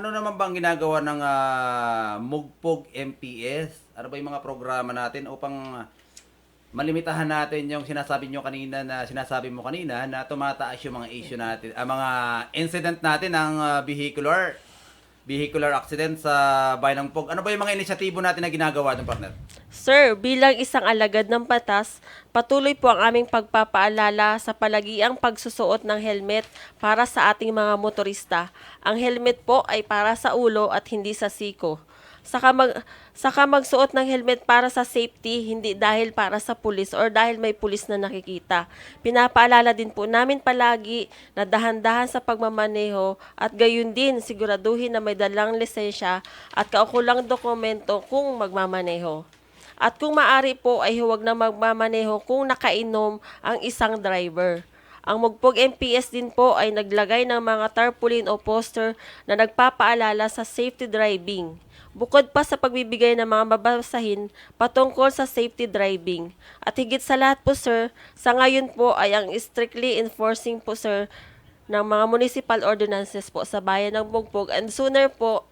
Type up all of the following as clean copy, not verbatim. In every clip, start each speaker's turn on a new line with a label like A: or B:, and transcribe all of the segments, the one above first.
A: ano naman bang ginagawa ng Mugpog MPS? Ano ba yung mga programa natin upang malimitahan natin yung sinasabi mo kanina na tumataas yung mga issue natin, mga incident natin ng vehicular accident sa Bayan ng Pog. Ano ba yung mga inisyatibo natin na ginagawa ng partner?
B: Sir, bilang isang alagad ng batas, patuloy po ang aming pagpapaalala sa palagiang pagsusuot ng helmet para sa ating mga motorista. Ang helmet po ay para sa ulo at hindi sa siko. Saka magsuot ng helmet para sa safety, hindi dahil para sa pulis or dahil may pulis na nakikita. Pinapaalala din po namin palagi na dahan-dahan sa pagmamaneho at gayon din siguraduhin na may dalang lisensya at kaukulang dokumento kung magmamaneho. At kung maari po ay huwag na magmamaneho kung nakainom ang isang driver. Ang Mugpog MPS din po ay naglagay ng mga tarpaulin o poster na nagpapaalala sa safety driving. Bukod pa sa pagbibigay ng mga babasahin patungkol sa safety driving. At higit sa lahat po sir, sa ngayon po ay ang strictly enforcing po sir ng mga municipal ordinances po sa bayan ng Mugpog, and sooner po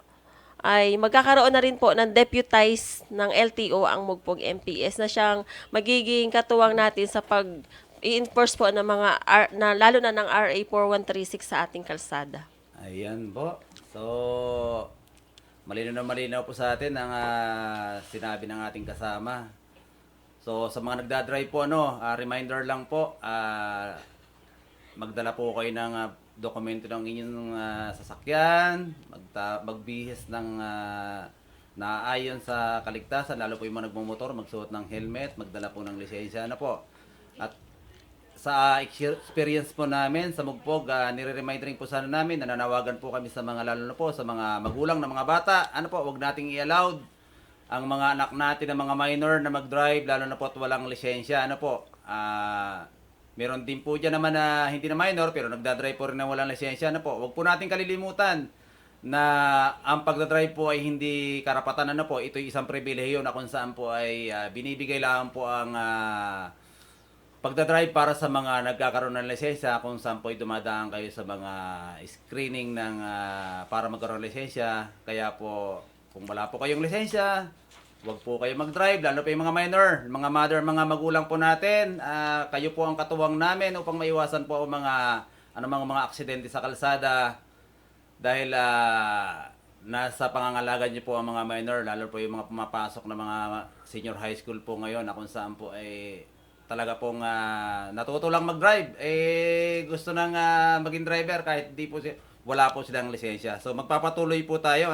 B: ay magkakaroon na rin po ng deputize ng LTO ang Mugpog MPS na siyang magiging katuwang natin sa pag i-enforce po ng mga lalo na ng RA 4136 sa ating kalsada.
A: Ayan po. So, malinaw na malinaw po sa atin ang sinabi ng ating kasama. So, sa mga nagdadrive po, reminder lang po, magdala po kayo ng dokumento ng inyong sasakyan, magbihis ng naayon sa kaligtasan, lalo po yung mga nagmumotor, magsuot ng helmet, magdala po ng lisensya na po. At sa experience po namin sa Mugpog, nire-remind rin po sana namin, nananawagan po kami sa mga, lalo na po sa mga magulang ng mga bata, wag nating i-allowed ang mga anak natin na mga minor na mag-drive, lalo na po at walang lisensya. Meron din po dyan naman na hindi na minor pero nagdadrive po rin na walang lisensya. Wag po natin kalilimutan na ang pagdadrive po ay hindi karapatan. Ito ay isang pribilehiyo na kung saan po ay binibigay lang po ang pagdadrive para sa mga nagkakaroon ng lisensya, kung saan po ay dumadaan kayo sa mga screening ng para magkaroon ng lisensya. Kaya po, kung wala po kayong lisensya, wag po kayo mag-drive, lalo pa yung mga minor, mga mother, mga magulang po natin. Kayo po ang katuwang namin upang maiwasan po ang mga aksidente sa kalsada. Dahil nasa pangangalaga niyo po ang mga minor, lalo po yung mga pumapasok na mga senior high school po ngayon na kung saan po ay talaga pong natuto lang mag-drive. Gusto nang maging driver kahit wala po silang lisensya. So magpapatuloy po tayo,